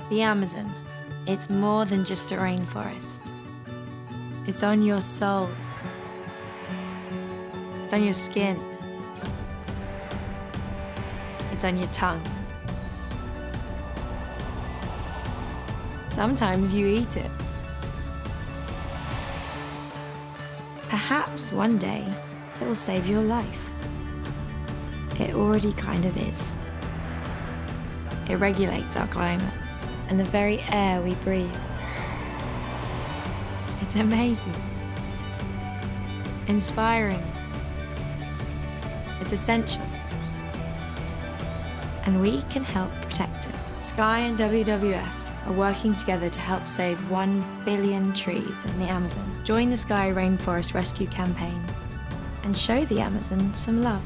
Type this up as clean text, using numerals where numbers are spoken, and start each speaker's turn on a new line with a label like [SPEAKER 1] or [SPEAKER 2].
[SPEAKER 1] The Amazon, it's more than just a rainforest. It's on your soul. It's on your skin. It's on your tongue. Sometimes you eat it. Perhaps one day it will save your life. It already kind of is. It regulates our climate and the very air we breathe. It's amazing. Inspiring. It's essential. And we can help protect it. Sky and WWF are working together to help save 1 billion trees in the Amazon. Join the Sky Rainforest Rescue Campaign and show the Amazon some love.